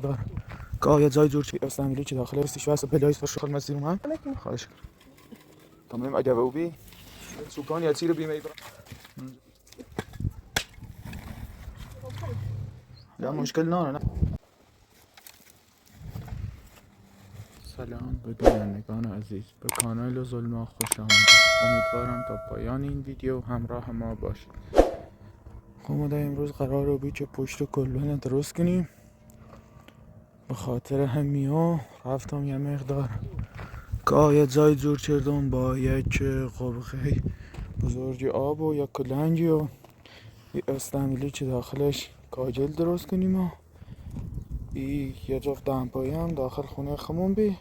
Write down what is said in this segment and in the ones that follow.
مقدار گاهی جای جور چی استعمالی که داخل استشواس بلایس فرش خدمت زیرم هم خواهش کنم تمام عجبه و بی سوکان یا چیرو بیمه یا مشکل نه سلام به بینندگان عزیز به کانال ظلما خوش آمدید. امیدوارم تا پایان این ویدیو همراه ما باشید. خب ما امروز قراره بیچ پشت کلبه درست کنیم. به خاطر همین رفتم یه مقدار گاهی جای جور کردم با یک قبقه بزرگی آب و یک کلنگی و یه استعمالی که داخلش کاجل درست کنیم و یه جفت دمپایی هم داخل خونه خمون بی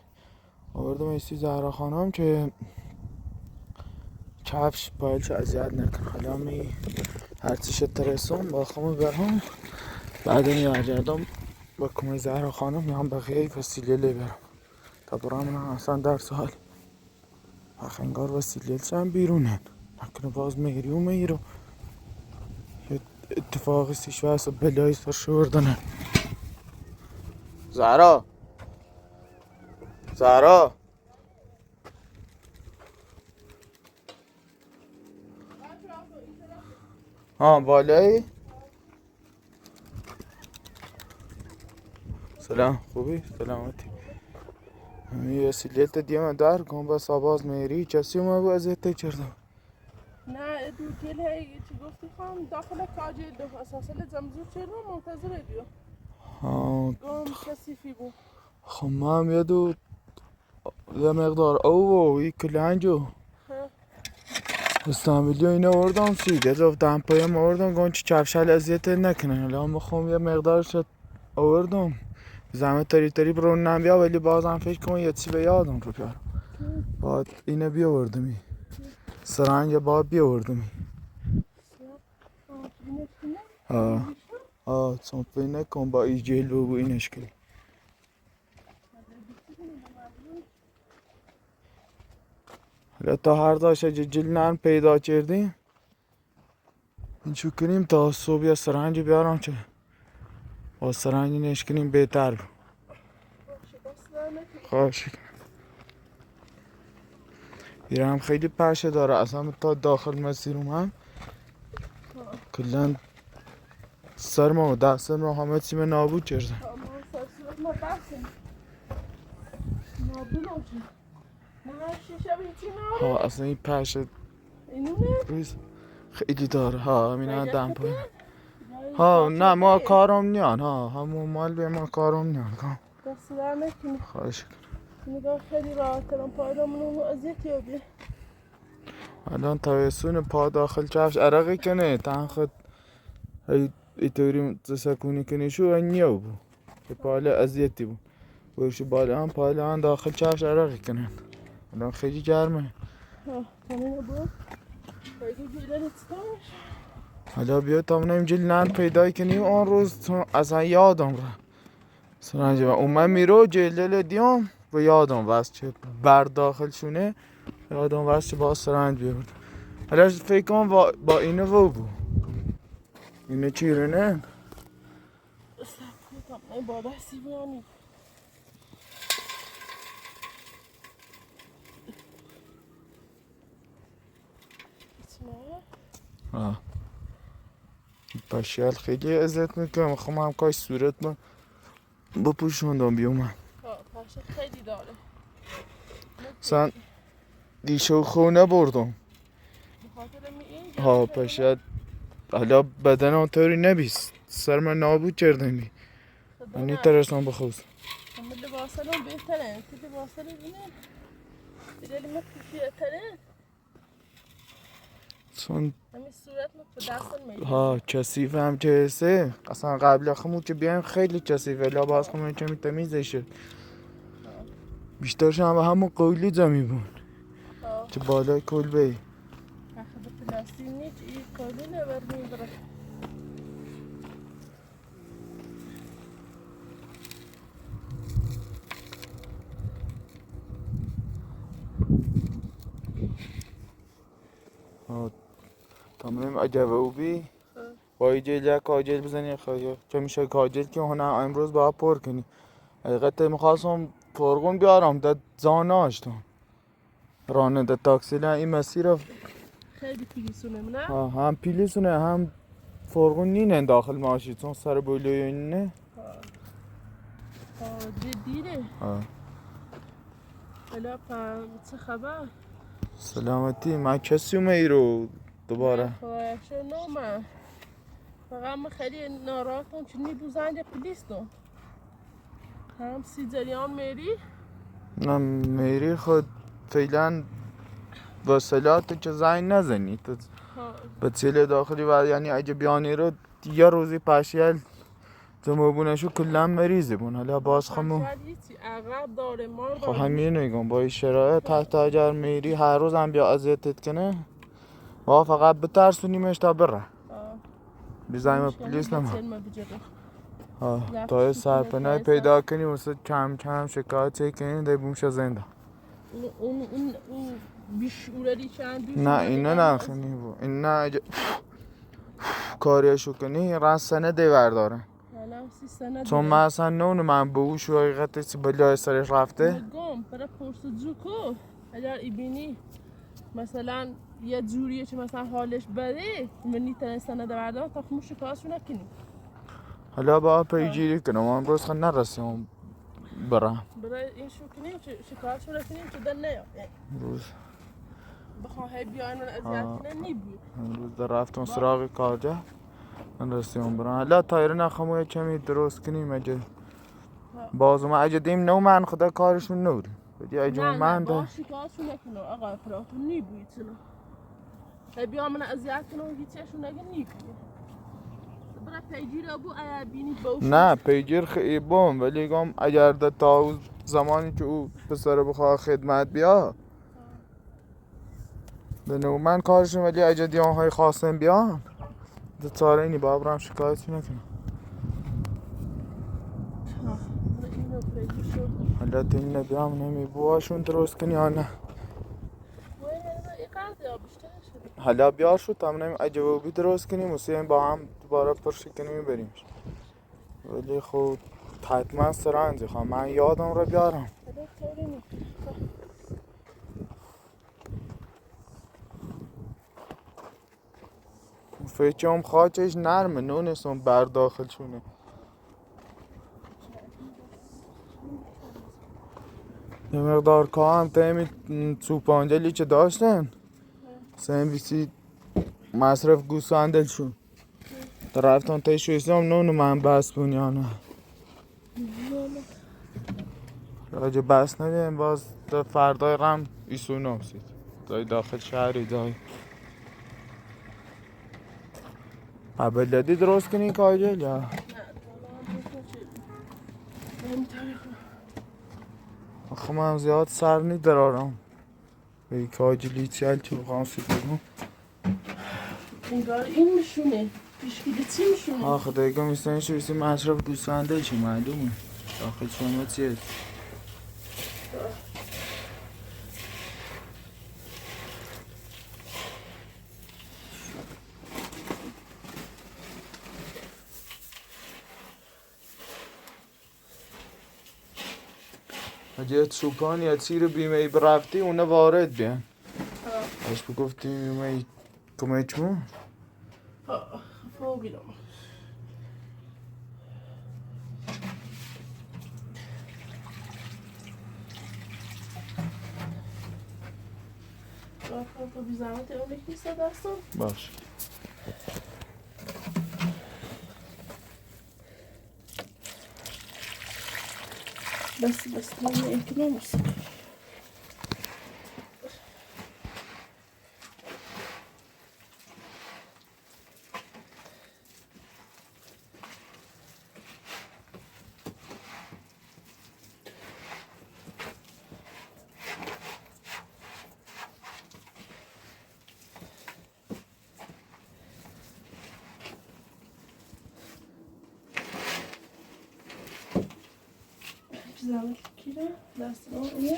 آوردم ایستی زهرا خانم که کفش پایلش اذیت نکن. حالا می هرچی شد ترسم با خمون برهم بعد میگردم با کمه زهرا خانم میام بقیه وسیله لی برم تا برام اصلا در سال آخه انگار وسیله هم بیرونه نکنه باز میرو یه اتفاقی سیشوست و بلایی سر شوردنه. زهرا ها بالایی سلام خوبی سلامتی همین وسیله تا دیم در کن بس آواز میری کسی ما با ازت کردم نه دو گل هی چی گفتی خواهم داخل کاجل دو اساسا زمزور چرا منتظر بیو ها گام کسیفی بو خب ما هم یه مقدار او و یک کلنجو استعمالی اینا آوردم سید یه جفت دمپایی هم آوردم گم چی کفشل اذیت نکنن. حالا هم بخوام یه مقدار شد آوردم زحمت تری برون نبیا ولی بازم فکر کنم یه چی به یادم رو بیارم باید اینه بیاوردمی سرنگ باید بیاوردمی چون فکر نکن با ای جیل بگو اینش کنی حالا تا هر داشته جل نرم پیدا کردیم این چو کنیم تا صبح یا سرنج بیارم که با سرنج اینش کنیم بهتر بود. خواهش بیرم خیلی پشه داره اصلا تا داخل مسیرم هم کلن سرما و دست ما همه چیمه نابود کرده ها اصلا این پشه ریز خیلی داره ها همین هم دم پایین ها نه ما کارم نیان ها همون مال به ما کارم نیان دست در نکنی خواهش نگاه خیلی راحت دارم پایدامونو اذیت یابی الان توسون پا داخل کفش عرقی کنه تنخد ایطوری سکونی کنی شو انیو بو که پاله اذیتی بود بایشو بالا هم پاله هم داخل کفش عرقی کنن الان خیلی گرمه تمینه بود بایدو جیلن اتستامش حالا بیا تا منیم جل نن پیدای کنیم آن روز اصلا یادم را سرنجه و اومد میرو جلل دیام و یادم وست چه بر داخل شونه یادم وست چه با سرنج بیارد حالا فکر کنم با اینو و بود اینو چیره نه این با دستی بیانی پشیل خیلی عزت میکنم خب هم کاش صورت من بپوشوندم بیومن پشه خیلی داره سن دیشو خونه بردم ها پشت حالا بدن اونطوری نبیست سر من نابود کردنی من نیترسم بخوست همه لباسه هم بهتره که لباسه رو بینه بیدلی مکتوشیه تره چون همین صورت مکتو دستان میگه ها کسیف هم که هسته اصلا قبل خمون که بیایم خیلی کسیفه لباس خمون که میتمیزه شد بیشترش هم همون قولی زمی بود که بالای کلبه ای اخد پلاستیک نیچ ای قولی نبر میبره تمام عجبه او بی با یک کاجل بزنی خیلی که میشه کاجل که هنه امروز باید پر کنی. حقیقت میخواستم فرغون بیارم در زاناشتم رانه در تاکسی نه این مسیر خیلی پیلیسونه نه؟ هم پیلیسونه هم فرغون نینه داخل ماشین چون سر بولوی اینه. جدیه؟ حالا چه خبر؟ سلامتی من کسی ای رو دوباره خواهش نامه فقط من خیلی ناراحتم که نیدو زنگ پلیس دو هم سیزریان میری؟ نه میری خود فعلا وصلات که زنگ نزنی تو به چیل داخلی و یعنی اگه بیانی رو یه روزی پشیل جمعبونشو کلا مریضی بون حالا باز خمو عقب داره مار خب همین نگم با این شرایط تحت اگر میری هر روز هم بیا اذیتت کنه با فقط بترسونیمش تا بره بیزایم پلیس نما تا سرپناه پیدا کنی واسه کم کم شکایت کنی دی بومشه زنده اون بیشعوری چند نه اینو نخنی بو این نه کاریشو کنی رنسنه دی برداره چون من اصلا نونو من به او شو حقیقتش بلای سرش رفته بگم برای پرسجو کو اگر ایبینی مثلا یه جوریه که مثلا حالش بده منی تنستانه بردار تا خموش شکایتشو نکنی حالا با پیگیری کنم من امروز خود نرسیم برم برای این شو کنیم شکایتشو نکنیم که دل نیاد روز بخواه بیاین من اذیت کنه نیبود امروز در رفتم سراغ کارجه من رسیم برم حالا تایره نخمو یه کمی درست کنیم اگه بازو ما اگه دیم نو من خدا کارشون نوریم نه با شکایتشو نکنه آقا فراتون نیبود چنو بیا من اذیت کنه و هیچیشو نگه نیبود برای پیگیر ابو اگر بینی باوش نه پیگیر خیلی بوم ولی گم اگر در تا زمانی که او پسر بخواه خدمت بیا دنو من کارشون ولی اگه دیانهای خواستم بیان در چاره اینی با برم شکایتی نکنم حالا این بیام نمی بوهاشون درست کنی یا نه حالا بیار شد هم نمی عجبه درست کنیم و با هم دوباره پرشی کنیم بریمش ولی خود حتما سرنجی خواه من یادم رو بیارم فکرم خاکش نرمه نونستم برداخل شونه یه مقدار که هم تایمی چوپاندلی که داشتن سیم بیسی مصرف گوساندل شون در رفتان تایشو اسلام نونو من بس بون یا نه راجع بس ندیم باز فردای غم ایسو نامسید دای داخل شهری دای قبلدی درست کنی کاجل یا آخه من زیاد سر نی درارم به کاجلی چیل چه بخوام سیدیم انگار این میشونه پیشگیری چی میشونه آخه دیگه میستن شویسی مصرف گوسفنده چی معلومه داخل شما چیه اگه چوپان یا چی رو بیمه ای برفتی اونه وارد بیان اش بگفتی بیمه ای کمه چمون فوقی دام تو بی زحمت اون نیست دستم باش بس من احتمام است زمان کیره دست رو اینه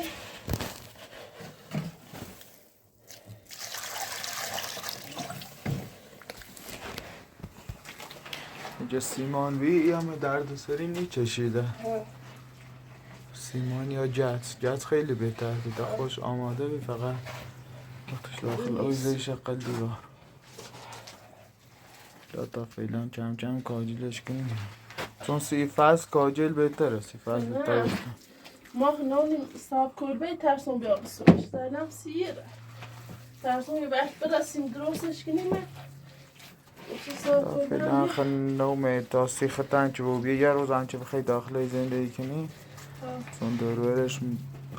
اینجا سیمانوی هم درد سری نیچشیده. سیمان یا جت خیلی بهتر دیده، خوش آماده بی، فقط وقتش داخل آویزه شقل دیوار. تا فعلا کم کم کاجلش کنیم، چون سی فصل کاجل بهتره. سی فصل بهتره. ما نونیم صاحب کلبه ترسون بیا بسوش دارم سیره ترسون یه وقت برسیم درستش کنیم. فعلا خل نومه تا سیختن که بو یه روز هم که بخوای داخل زندگی کنی، چون دورورش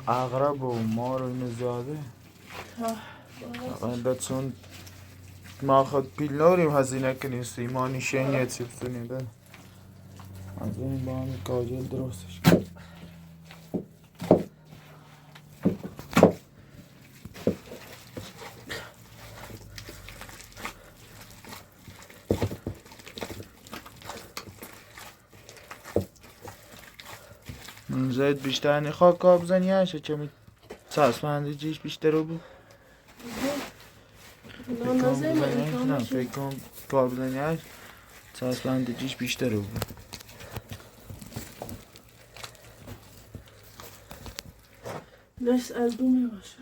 اغرب و مار و اینو زیاده. فقط چون ما خود پیل نوریم هزینه کنیم، سیمانی شنگه چیپسونی ده از این با همین کاجل درستش کنیم. زید بیشتر نخواه کار بزنی هشه که می چسبنده جیش بیشتر رو بود. نه فکر کنم کار بزنی هشه چسبنده جیش بیشتر رو بود. نش از دومه باشه.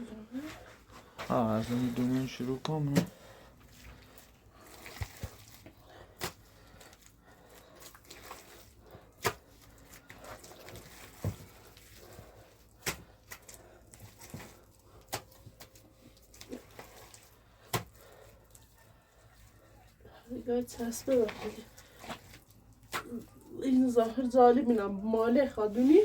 از اون دومه شروع کن. دیگه چسبه بخوری این ظاهر ظالمینم ماله خادونی.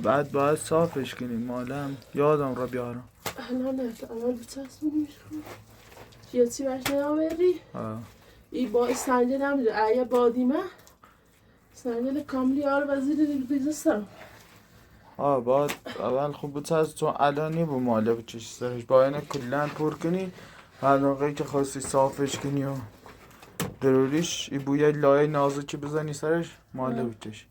بعد باید صافش کنیم. مالم یادم را بیارم. الان اول بچسبونیش خود یه چی باش نیاوری. ای با سنجل هم ایه بادیمه سنجل کاملی آره وزیر دیزستم. باید اول خوب بچسب، چون الان نی با ماله بچشی سرش، با اینه کلن پر کنی. هر موقعی که خواستی صافش کنی و ضروریش ای بویه لایه نازکی بزنی سرش ماله بچشی.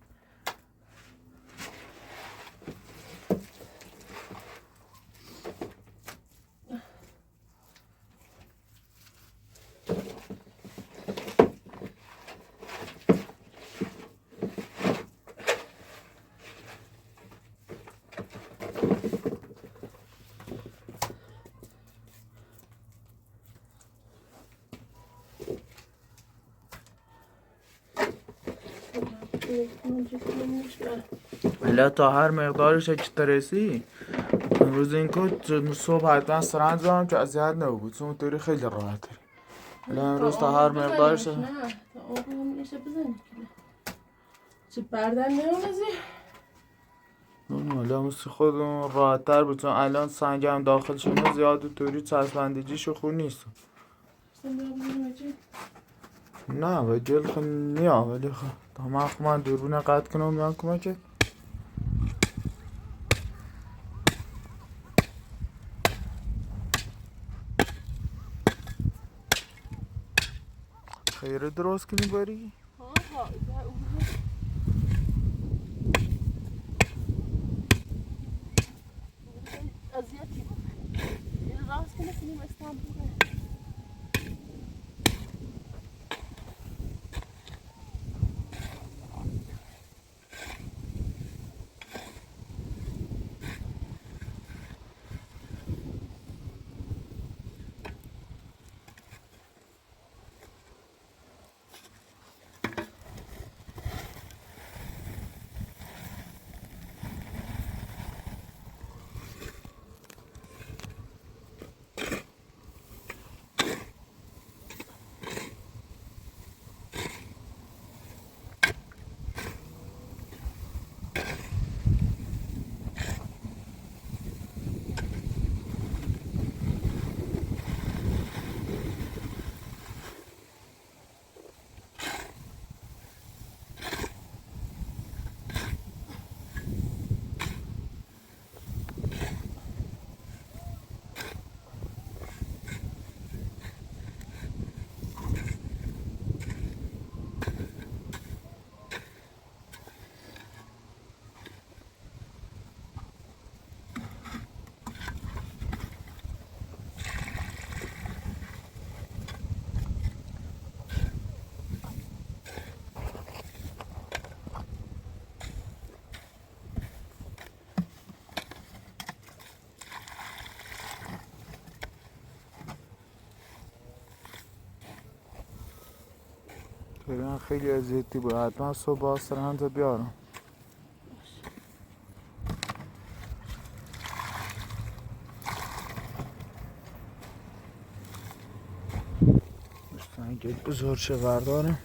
الا تا هر مقدارش که ترسی امروز این کد صبح حتما سرند زدم که اذیت نبود، چون طوری خیلی راحت داری. الا امروز تا هر مقدارش نه تا آقا میشه بزنی چه بردن نیامزی. الا مثل خودمون راحت تر بود، چون الان سنگ هم داخل شده زیاد و طوری چسبندگیشو خون نیست. نه و جل خون نیا، ولی خب تا من دوربین قطع کنم میان کمکت. خیره درست کنی باری؟ اذیتی این راست کنه کنیم استانبوله. ببین خیلی اذیتی بود، حتما صبح باز سرهند بیارم. سنگل بزرگ شه بردارم.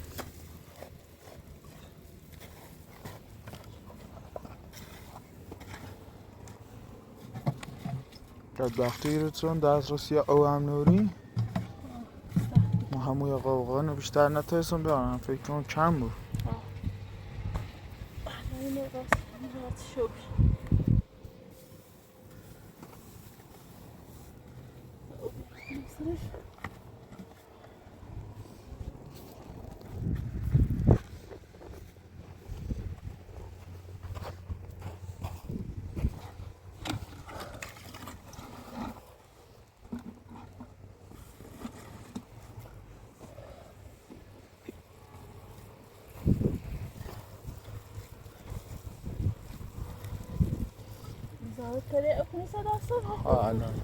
بدبختی رو چون دسترسی او هم نوری ما هموی قوقا رو بیشتر نتایستم بیارم، فکر کنم کم بود. الان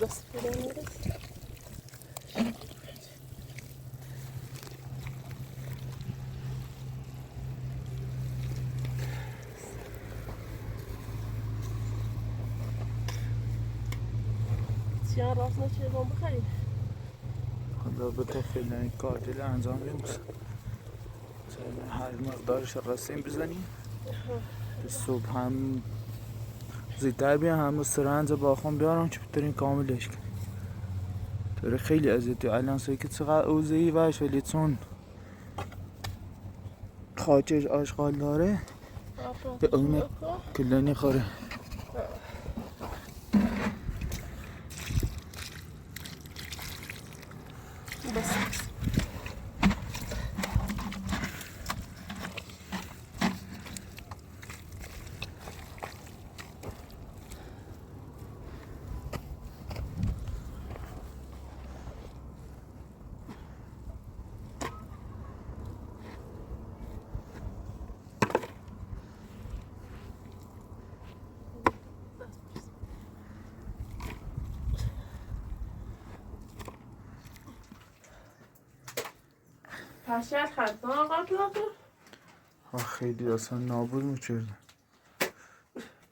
بس بدون میرس. سیان راست نشه بام بخریم. حالا به تو فعلا کارتل انجام بدیم، هر مقدارش رسیم بزنیم صبح هم زودتر بیان، هم سرنج باخون بیارم چه بترین کاملش کنیم. طوری خیلی اذیتی الان که چقدر اوزهی باش، ولی چون خاکش آشغال داره به اون کلانی خوره. پاشیت خط آقا تو خیلی اصلا نابود میکرد.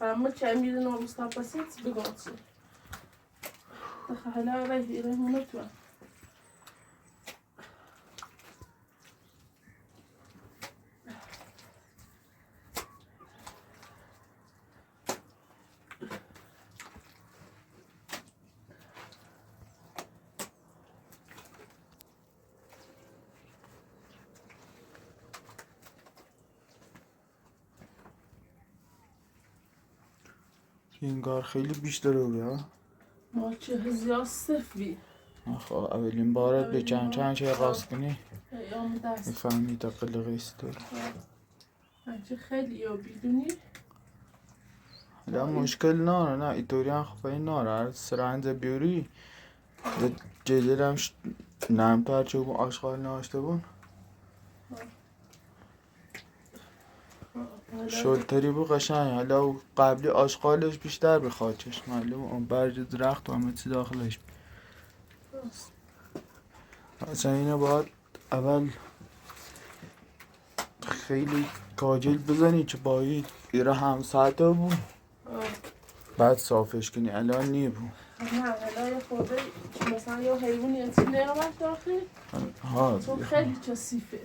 Ben çemberin olmuş tapasıyız bir gotsi. Hala rahimunu tu. این کار خیلی بیشتر بود. ما چه زیاد صفی. خب اولین بارت به چند چند چه راست کنی ایام دست میفهمی دقیق قیست داره. چه خیلی یا بیدونی. حالا مشکل ناره، نه اینطوری هم خب این ناره، هر سرنج بیوری جدیدم نرمتر چه بون آشغال ناشته بون شلتری بو قشنگ. حالا قبلی آشغالش بیشتر به خاکش معلوم، اون برج درخت و همه چی داخلش. اصلا اینو باید اول خیلی کاجل بزنی چه باید ایره هم ساعته بود بعد صافش کنی. الان نی بود. نه الان یه خورده مثلا یه حیوانی یه چیزی نیامد داخل چون خیلی کثیفه.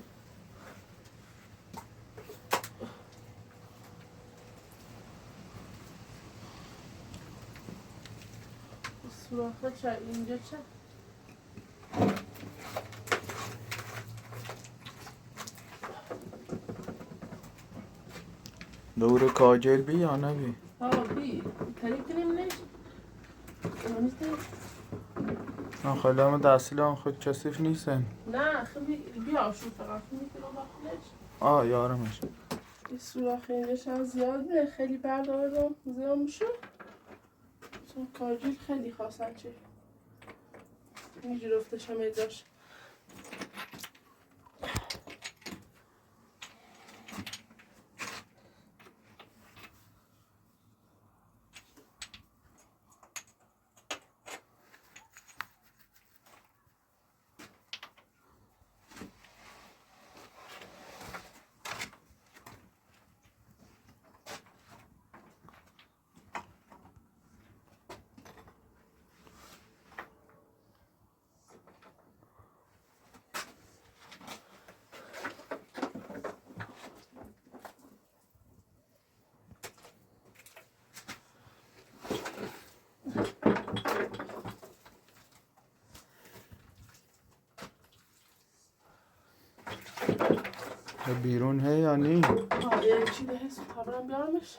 سوراخه چه اینجا چه دور کاجل بی یا نبی؟ بی تری کنیم نیست نه خیلی همه دستیل هم خود کسیف نیستن. نه خیلی بیا شو فقط خیلی داخلش یارمش این سوراخه اینجاش هم زیاده خیلی بردارم زیاد میشه چون کاجل خیلی خواستن چه میجور افتش همه داشت بیرون هی یا نی؟ یه چی ده هست خبرم بیارمش.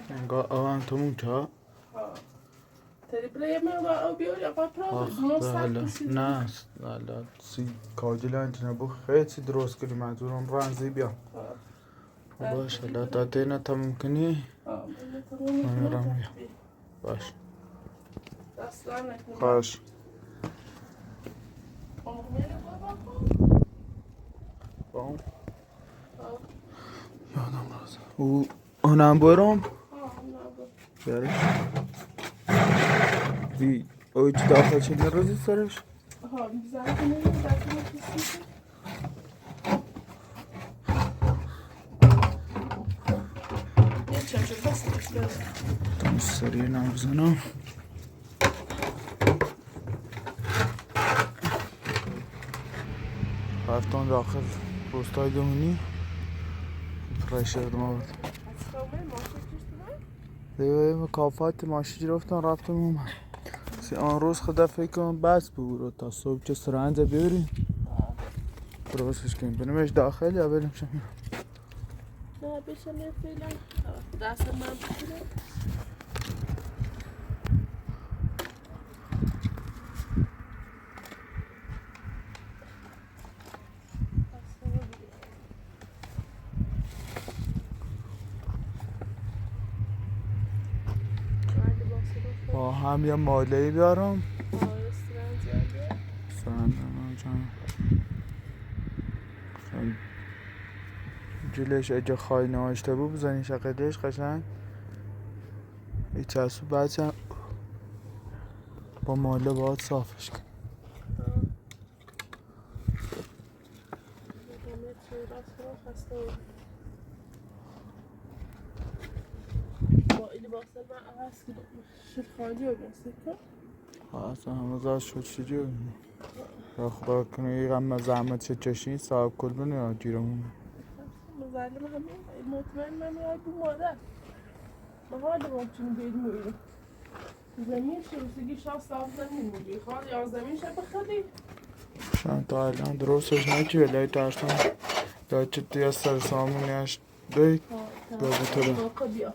Enggak, antum ta? Teri buraya mı بیاری آقا نه لا سی کاجل انتنا بو خیلی درست کنی منظورم رنزی بیا باشه لا تا تینا تموم کنی من میرم بیا باش خوش یادم راز او اونم برم بیارش دی اوی چی داخل چه نروزی سرش tam سریع نبزنم رفتم داخل روستای دومونی فرش اقدام آورد دیگه مکافات ماشی رفتم اومد آن روز خدا فکر کنم بس بود تا صبح چه سرنده بیاریم درستش کنیم بنیمش داخل یا بریم شمیم نه بشم یه فیلم دست من بکنم با هم یه مالهی بیارم جلش اگه خواهی ناشته بود بزنی شقیدش قشنگ ای چسبو بچه با ماله باید صافش کن با این باصل من عوض کنم شد خالی رو بسته کن اصلا همه زاد شد چجور را خدا کنه یه غم زحمت چه چشین صاحب کل بنه یا جیرمون مظلم همین مطمئن من میاد بو مادر ما حال ممکنه بیرون زمین شروسگی شاه صاحب زمین میگی خواهد یا زمین شب بخدی شان تا الان درستش نکی ولی ترسم یا چه دیگه سر سامونیش دید بیا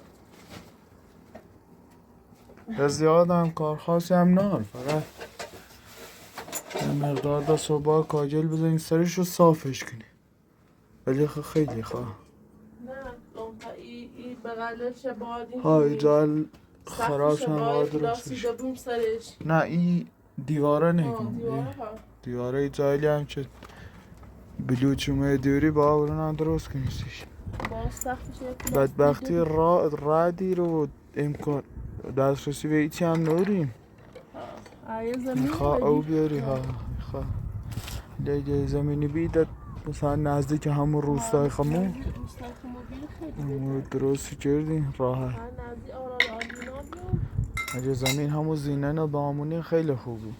یا زیاد هم کار خاصی هم نه فقط یه مقدار دا صبح کاجل بزنی سرش رو صافش کنی ولی خیلی خواه نه این بغلش باید این ها ایجال خراب شن باید درستش سرش نه این دیواره نکن دیواره ای جایلی هم چه بلوچومه دیوری با برون درست کنیستش بدبختی رادی رو امکان دسترسی به ایچی هم نوریم خواه او بیاری ها خواه لیگه زمینی بیدد مثلا نزدیک همون روستای خمو درستی کردیم راحت اگه زمین همون زینن و بامونی خیلی خوبی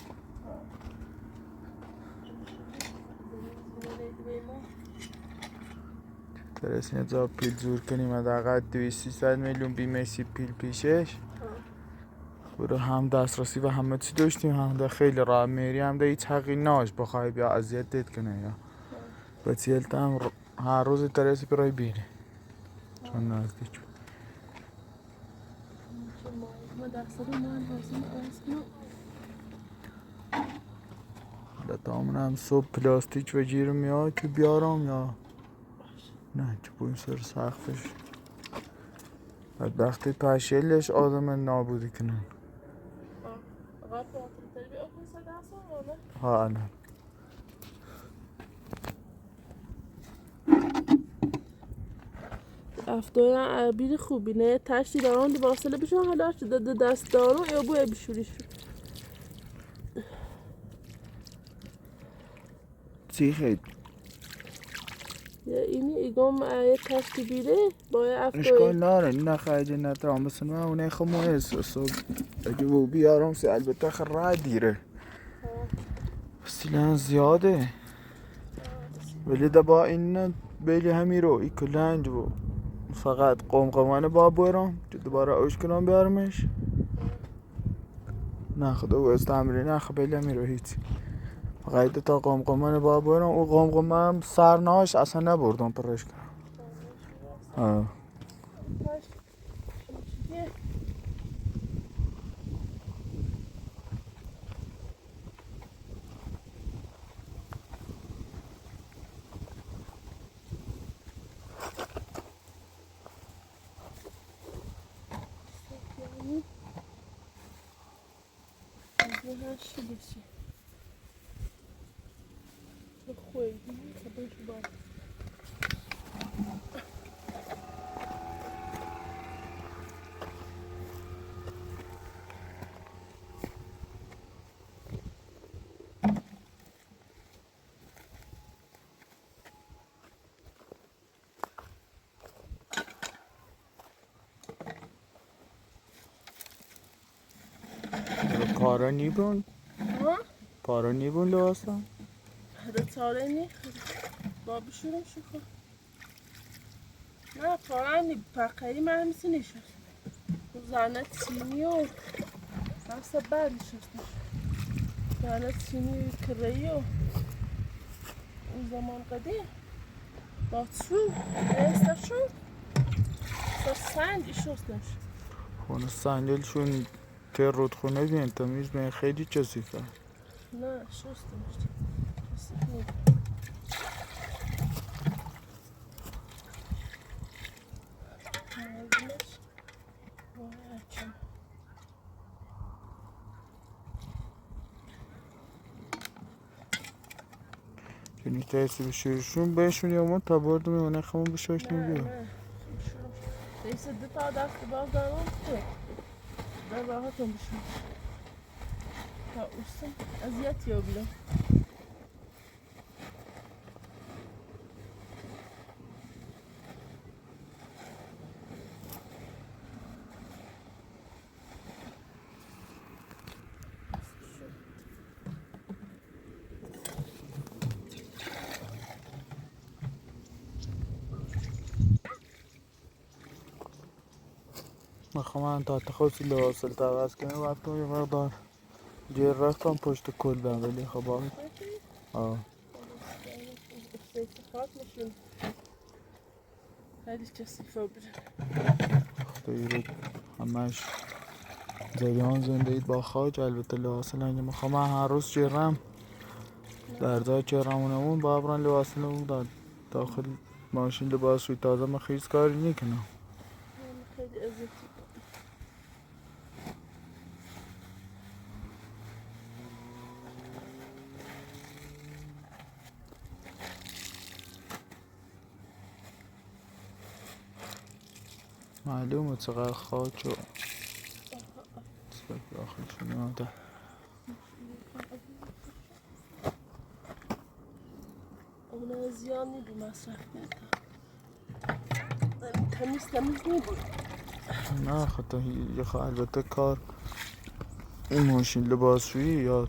ترسیم ازا پیل زور کنیم حداقل 200-300 میلیون بیمه پیل پیشش برو هم دسترسی و همه چی داشتیم هم ده خیلی راه میری هم ده هیچ حقی ناش بخوای بیا اذیت دید کنه یا بچیلت هم هر روز ترسی برای بیری چون نزدیک لطامون هم صبح پلاستیک و جیر میاد که بیارم یا نه که بویم سر سقفش بدبختی پشیلش آدم نابودی کنن ها الان افتای عبیر خوبی نه تشتی داران دی باصله بشن حالا چه داده دست دارو یا بوی بشوریش چی خیلی یا اینی ایگام یه تشتی بیره با یه افتای اشکال ناره نه خیلی نترام بسن من اونه خمو احساس اگه بو بیارم سی البته خرای دیره سیلان زیاده ولی ده با این بیلی همی رو ای کلنج و فقط قمقمانه با برم که دوباره اوش کنم بیارمش نه خدا او استعملی نه خب بیلی همی رو هیچ فقط تا قمقمانه با برم او قمقمه هم سرناش اصلا نبردم پرش کنم هرچی بشه تو خویدی خبرش باید پارا نیبون ها؟ پارا نیبون لواسا هده تاره نی با بشورم شکر نه پارانی پقیری من همیسی نشست زنه تیمی و همسه بر نشستش زنه تیمی کرهی و اون زمان قدیم با تو استشو تا سنگ شستش خونه سنگلشون تر رودخونه بین تمیز بین خیلی کثیفه نه شستش کسی بود مردمش وای اکم یعنی تایسی بشورشون بهشون یا ما تا بردم اونه خمون بشورشون نه بیا نه رئیس دو تا دست باز دارم تو در راحتم بشون تا اوستم اذیت یا بیدم میخوام تا تخصصی لباس التواز کنم وقتی یه مقدار جیر رفتم پشت کلبم ولی خب آه استفاد میشون خیلی کثیفه بره خدایی رو همش جریان زندگی با خاج البته لباس لنگ میخوام هر روز جیرم در جای جیرمونمون بابران لباس لنگ داد داخل ماشین لباس روی تازه من خیز کاری نکنم خیلی اذیتی معلومه چقدر خاک و داخلشون آده اونه زیان نی بی مصرف نکن تمیز نی بود نه خطا البته کار این ماشین لباسشویی یا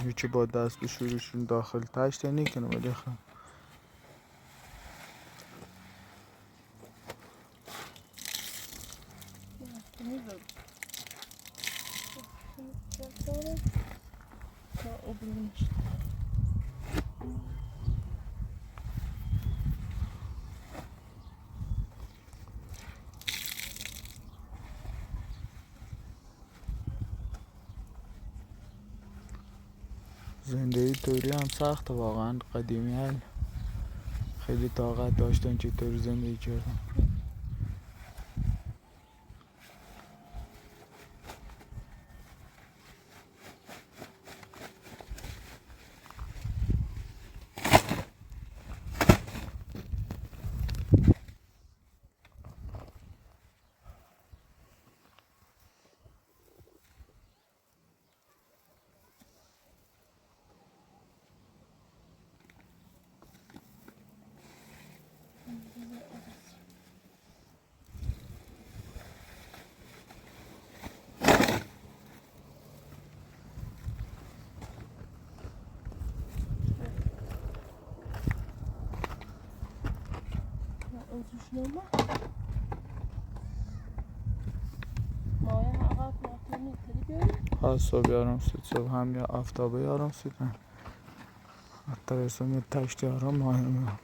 هیچی با دست بشورشون داخل تشت نکنه ولی خب تمیز بود تا ابرونش زندگی توری هم سخته واقعا قدیمی هل خیلی طاقت داشتن چطور زندگی کردن توش نما مایه عقب رفته میتری بیاری ها صبح یارم سید صبح هم یا افتابه یارم سید هم حتی رسوم یه تشتی یارم مایه میاد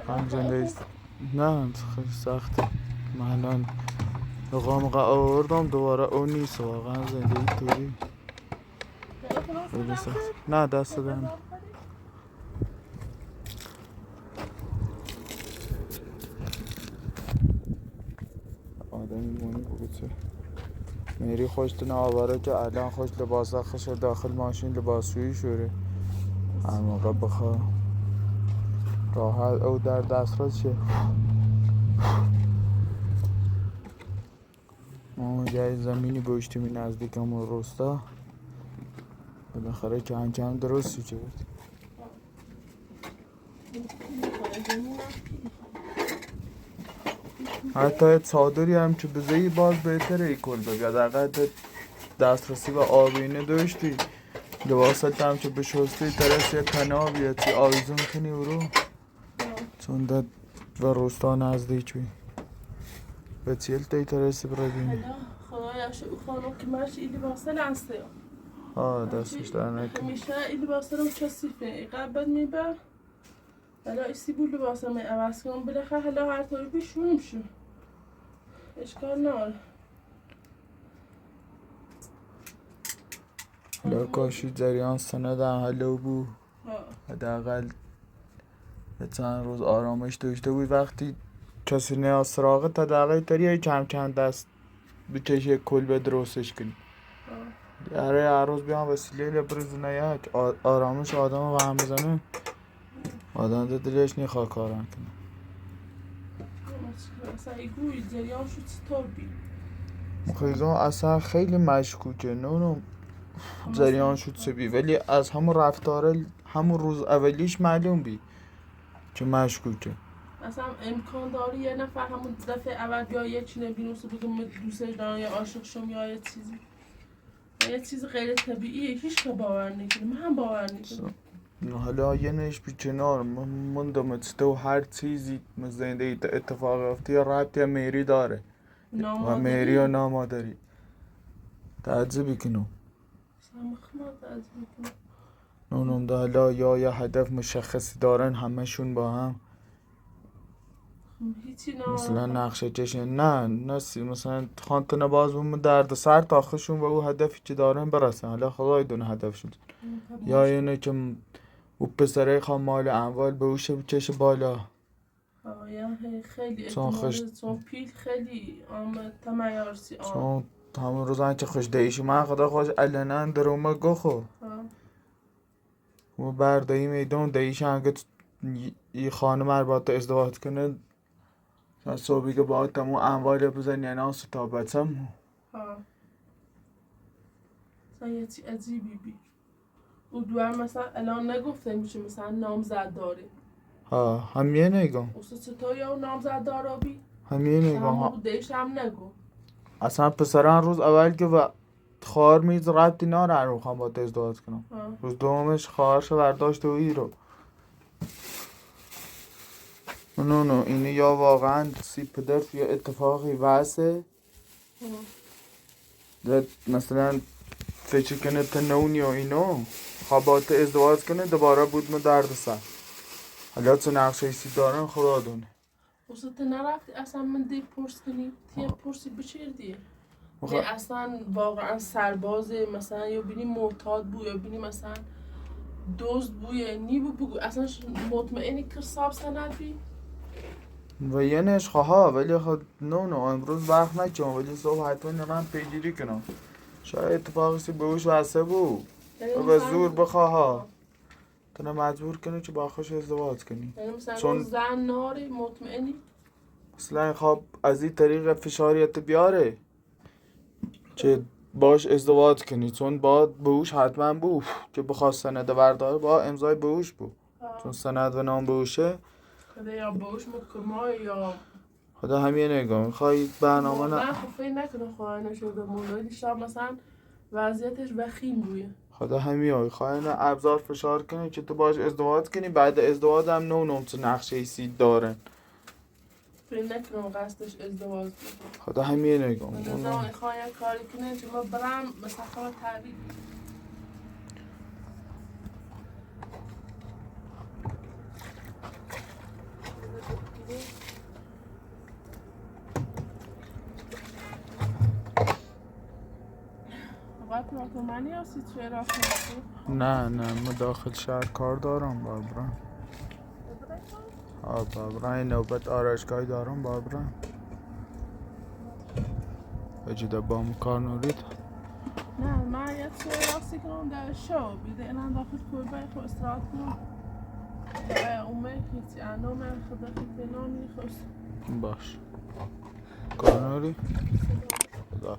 هم زندگی نه خیلی سخته من الان اقام آوردم دوباره اون نیست واقعا زندگی توری خیلی سخت نه دست دادم آدمی مونی بگوچه میری خوش تو نوابره که الان خوش لباس خوش داخل ماشین لباسشویی شوره هر موقع بخوا راحت او در دسترس شه ما جای زمینی گوشتیمی نزدیکم و روستا بالاخره کم کم درست شده بود حتی چادری هم که بزهی باز بهتره ای کل بیاد اقل دسترسی به آبینه داشتی لباست هم که بشستی ترس یک کنار بیاد چی آویزون کنی برو چون داد و روستا نزدیک بی به چیل تایی ترسی برا بینی خدایش او خانم که مرش ایلی باسل هسته دستش در نکن همیشه ایلی باسل هم کسیفه قبل میبر حالا ایسی بود لباسم می عوض کنم بالاخره حالا هر طوری بیشونم شو اشکال ناره حالا کاشی جریان سند هم حلو بو حداقل چند روز آرامش داشته بود وقتی کسی نیاز سراغه تا دقیقه تری کم کم دست بکشه کل به درستش کنی یاره هر روز بیان وسیله لبرزونه یک آرامش آدم رو هم بزنه آدم ده دلش نیخواه کارم کنه اصلا ایگوی جریان شد چطور بی مخیزم اصلا خیلی مشکوکه نه جریان شد سبی ولی از همون رفتاره همون روز اولیش معلوم بی که مشکوکه اصلا امکان داری یه نفر همون دفعه اول یا یه چی نبینوسه بگم دوستش دارم یا عاشق شم یا یه چیز غیر طبیعیه هیچ که باور نکنه من هم باور نکنم حالا یه نش بی کنار مندم تو هر چیزی زنده اتفاق افتی یا ربطی میری داره و میری و نامادری تعجبی کنم نونم ده حالا یا یه هدف مشخصی دارن همشون با هم مثلا نقشه کشن نه نسی مثلا خانتنه باز اون درد سر تاخشون و او هدفی که دارن برسن حالا خدای دونه هدفشون یا اینه که او پسره خواه مال اموال به اوشه بکشه بالا خیلی احتماله چون پیل خیلی تمایارسی چون همون روزان که خوش دیشی من خدا خوش علنان درومه گخو و بردهی میدون دیشی هنگه یه خانم البته ازدواج کنه صبحی که باید تمو اموال بزن یه ناس تا بچم یه چی عجیبی بی او دوار مثلا الان نگفته میشه مثلا نامزد داره همیه نگم چطور یا نامزد داره بی همیه نگم همون دیش هم نگو اصلا پسران روز اول که و خوار میز ربطی ناره رو خواهم با ازدواج کنم روز دومش خوارش برداشت و ای رو نه اینه یا واقعا سی پدر یا اتفاقی واسه مثلا فکر کنه تا نونی و اینو خوابات ازدواج کنه دوباره بود ما درد سر حالا چه نقشه سی دارن خدا دونه تو نرفتی اصلا من دی پرس کنی تیه پرسی بچیر دیه نه اصلا واقعا سربازه مثلا یا بینی معتاد بو یا بینی مثلا دوست بویه نی بگو اصلا مطمئنی که ساب سند بی و یه نشخه ها ولی خود نه امروز وقت نکنم ولی صبح حتما من پیگیری کنم شاید اتفاقی سی بهوش واسه بو و به زور بخواه تو مجبور کنی که با خوش ازدواج کنی چون زن ناری مطمئنی مثلا خواب از این طریق فشاریت بیاره که باش ازدواج کنی چون باید بهوش حتما بو که بخواد سند برداره با امضای بهوش بو چون سند و نام بهوشه یا بهوش مکمای یا خدا همین نگاه میخوای برنامه نه خب فکر نکنه خواهی نشده مولایی شب مثلا وضعیتش وخیم بویه. خدا همین های خواهی نه ابزار فشار کنی که تو باش ازدواج کنی بعد ازدواج هم نو تو نقشه سید دارن. فکر نکنم قصدش ازدواج بود. خدا همین نگاه من نظام خواهی کاری کنه که ما برم مثلا خواهی تعریف پراکمانی یا سیتوی را کنید؟ نه ما داخل شهر کار دارم بابرا. بابرا این نوبت آرایشگاهی دارم بابرا. اجده با کار نورید؟ نه من یه سوی راستی کنم در شو بیده الان داخل کلبه خود استراحت کنم اومه کسی انامه خدا خیلی نامی خوست باش کار نوری؟ خدا